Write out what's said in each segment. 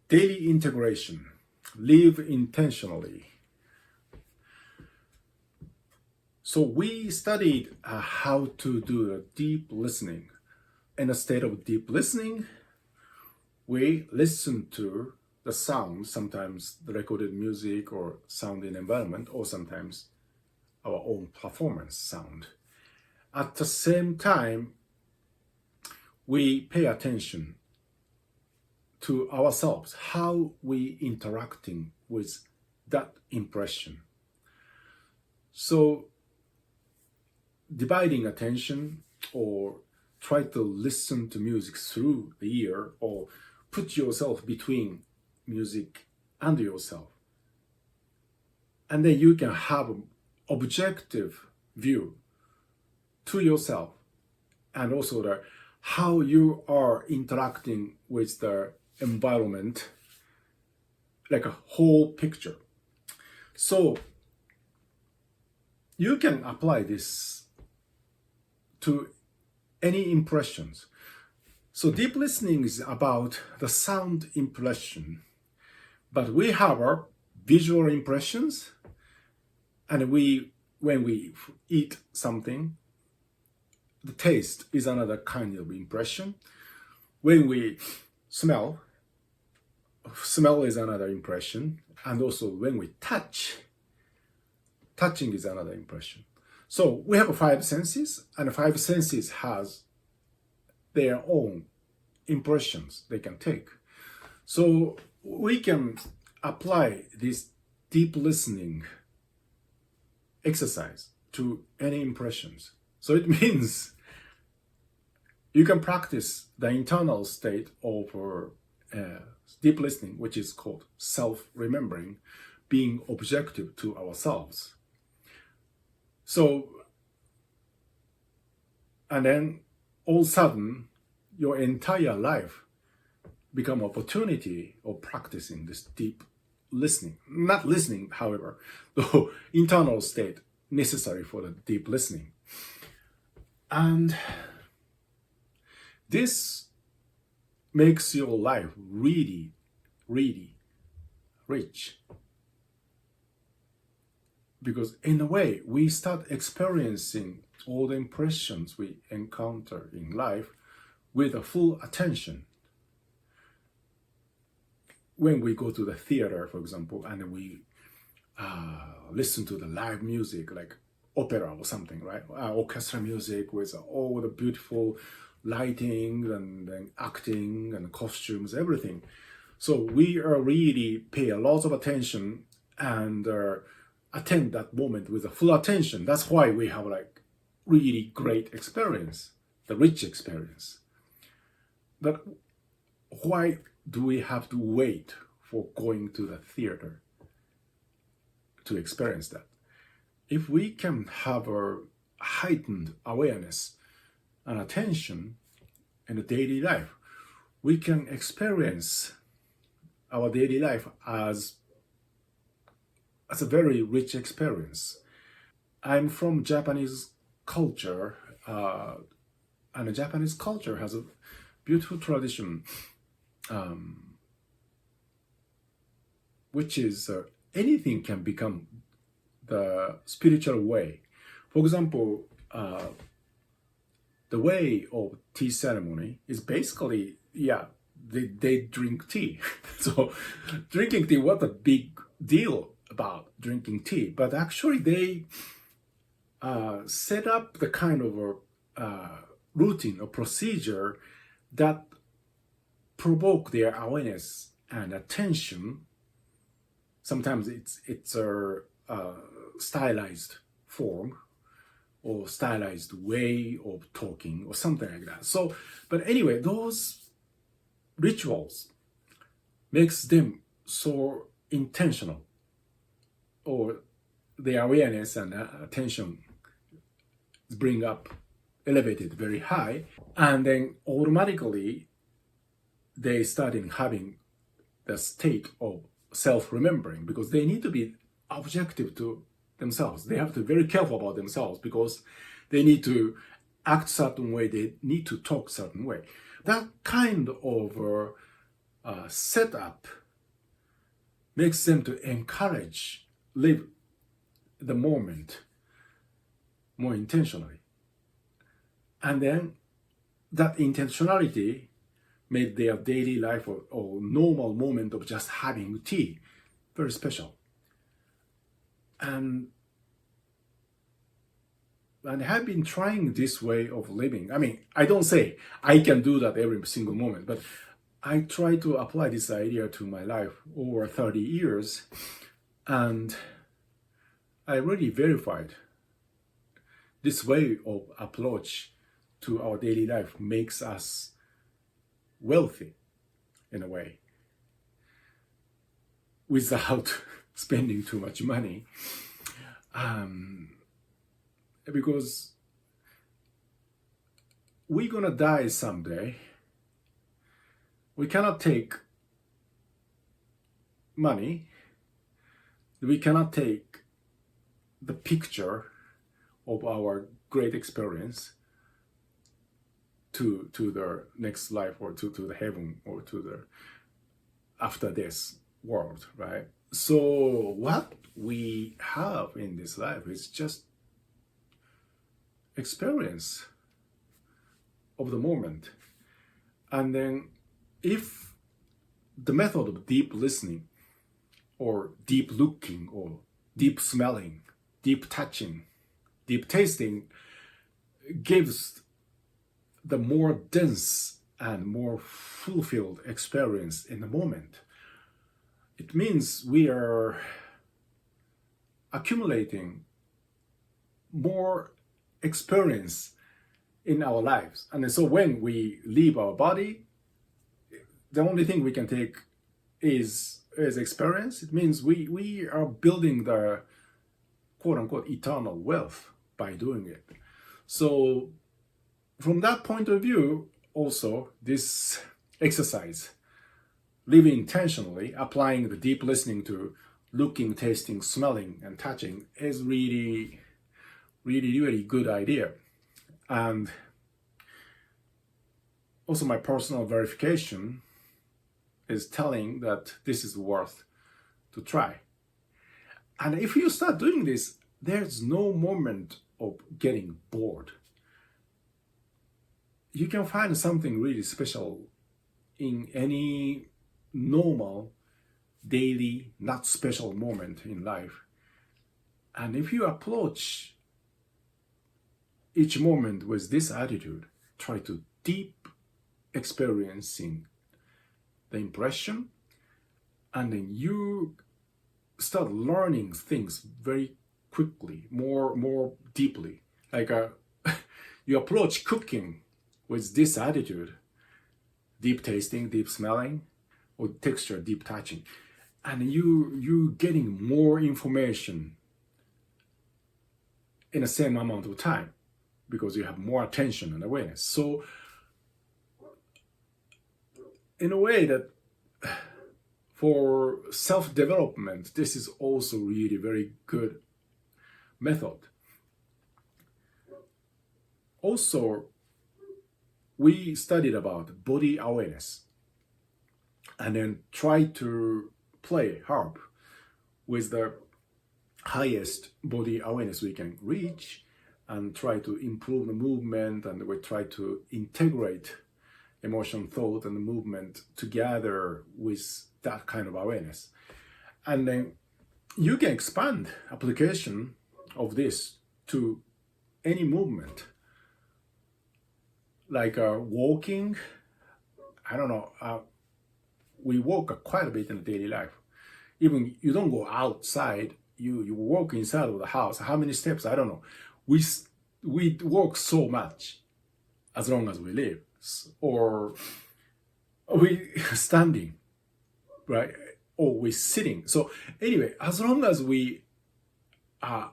Daily integration. Live intentionally. So we studied how to do a deep listening. In a state of deep listening, we listen to the sound, sometimes the recorded music or sound in environment, or sometimes our own performance sound. At the same time, we pay attention to ourselves, how we interacting with that impression. So dividing attention or try to listen to music through the ear or put yourself between music and yourself. And then you can have an objective view to yourself and also how you are interacting with the environment, like a whole picture. So you can apply this to any impressions. So deep listening is about the sound impression, but we have our visual impressions, and when we eat something, the taste is another kind of impression. When we smell is another impression, and also when we touching is another impression. So we have 5 senses, and 5 senses has their own impressions they can take. So we can apply this deep listening exercise to any impressions. So it means you can practice the internal state of deep listening, which is called self-remembering, being objective to ourselves. So, and then all of a sudden, your entire life become opportunity of practicing this deep listening. Not listening, however, the internal state necessary for the deep listening. And this makes your life really, really rich. Because in a way, we start experiencing all the impressions we encounter in life with a full attention. When we go to the theater, for example, and we listen to the live music, like opera or something, right? Orchestra music with all the beautiful lighting and acting and costumes, everything. So we are really pay a lot of attention and attend that moment with a full attention. That's why we have like really great experience, the rich experience. But why do we have to wait for going to the theater to experience that? If we can have a heightened awareness and attention in the daily life, we can experience our daily life as a very rich experience. I'm from Japanese culture, and the Japanese culture has a beautiful tradition, which is anything can become the spiritual way. For example, the way of tea ceremony is basically, they drink tea. So drinking tea, what a big deal about drinking tea. But actually they set up the kind of a routine or procedure that provoke their awareness and attention. Sometimes it's a stylized form or stylized way of talking or something like that. So, but anyway, those rituals makes them so intentional, or their awareness and attention bring up, elevated very high, and then automatically they starting having the state of self-remembering, because they need to be objective to themselves. They have to be very careful about themselves because they need to act certain way, they need to talk certain way. That kind of setup makes them to encourage, live the moment more intentionally. And then that intentionality made their daily life or normal moment of just having tea very special. And I have been trying this way of living. I mean, I don't say I can do that every single moment, but I try to apply this idea to my life over 30 years. And I really verified this way of approach to our daily life makes us wealthy in a way without spending too much money. Because we're gonna die someday. We cannot take money. We cannot take the picture of our great experience to the next life or to the heaven or to the after this world, right? So what we have in this life is just experience of the moment. And then if the method of deep listening or deep looking or deep smelling, deep touching, deep tasting gives the more dense and more fulfilled experience in the moment, it means we are accumulating more experience in our lives. And so when we leave our body, the only thing we can take is experience. It means we are building the quote-unquote eternal wealth by doing it. So from that point of view, also this exercise, living intentionally, applying the deep listening to looking, tasting, smelling, and touching is really, really, really good idea. And also my personal verification is telling that this is worth to try. And if you start doing this, there's no moment of getting bored. You can find something really special in any normal, daily, not special moment in life. And if you approach each moment with this attitude, try to deep experiencing the impression, and then you start learning things very quickly, more deeply. Like you approach cooking with this attitude, deep tasting, deep smelling, or texture, deep touching, and you getting more information in the same amount of time because you have more attention and awareness. So in a way that for self-development, this is also really very good method. Also, we studied about body awareness and then try to play harp with the highest body awareness we can reach and try to improve the movement, and we try to integrate emotion, thought, and movement together with that kind of awareness. And then you can expand application of this to any movement. Like walking, I don't know, we walk quite a bit in daily life. Even you don't go outside, you walk inside of the house. How many steps? I don't know. We walk so much as long as we live. Or we standing, right? Or we sitting. So anyway, as long as we are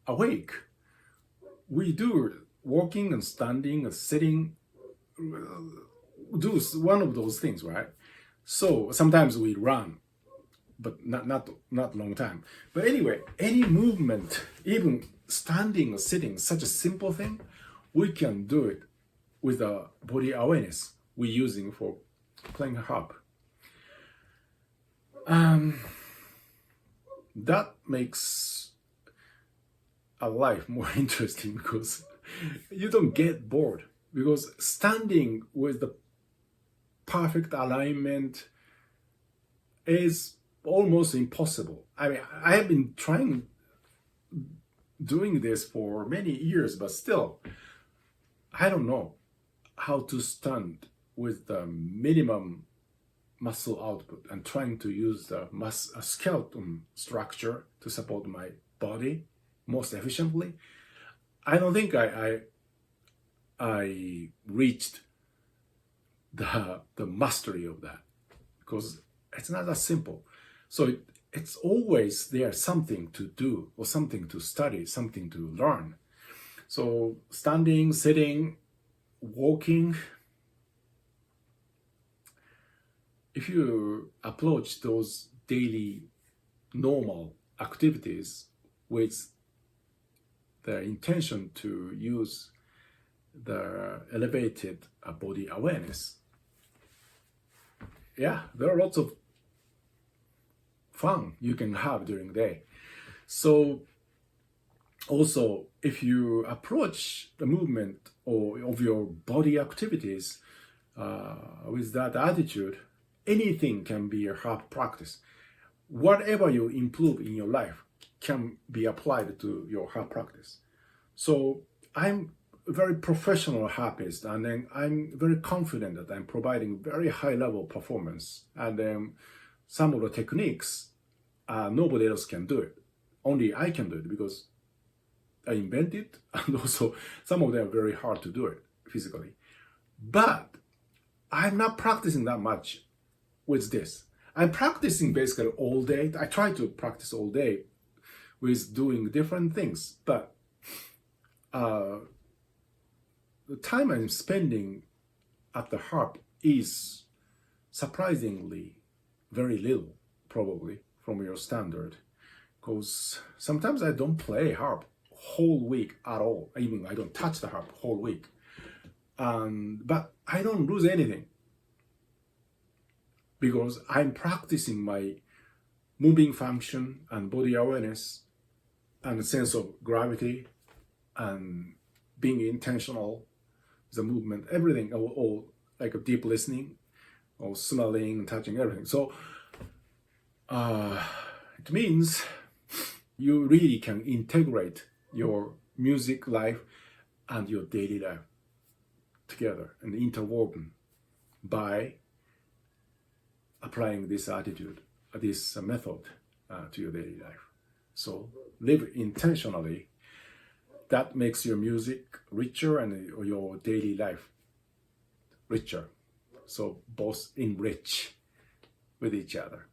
awake, we do walking and standing and sitting, do one of those things, right? So sometimes we run, but not long time. But anyway, any movement, even standing or sitting, such a simple thing, we can do it with the body awareness we're using for playing harp. that makes a life more interesting because you don't get bored. Because standing with the perfect alignment is almost impossible. I mean, I have been doing this for many years, but still, I don't know how to stand with the minimum muscle output and trying to use the skeleton structure to support my body most efficiently. I don't think I reached the mastery of that because it's not that simple. So it's always there something to do or something to study, something to learn. So standing, sitting, walking, if you approach those daily normal activities with the intention to use the elevated body awareness, yeah, there are lots of fun you can have during the day. So also, if you approach the movement or of your body activities with that attitude, anything can be a hard practice. Whatever you improve in your life can be applied to your hard practice. So I'm a very professional harpist, and then I'm very confident that I'm providing very high level performance. And some of the techniques, nobody else can do it. Only I can do it because I invented, and also some of them are very hard to do it physically. But I'm not practicing that much with this. I'm practicing basically all day. I try to practice all day with doing different things, but the time I'm spending at the harp is surprisingly very little, probably from your standard, because sometimes I don't play harp whole week at all. I mean, I don't touch the harp whole week, but I don't lose anything because I'm practicing my moving function and body awareness and sense of gravity and being intentional, the movement, everything, all like a deep listening or smelling, touching, everything. So it means you really can integrate your music life and your daily life together and interwoven by applying this attitude, this method to your daily life. So live intentionally. That makes your music richer and your daily life richer. So both enrich with each other.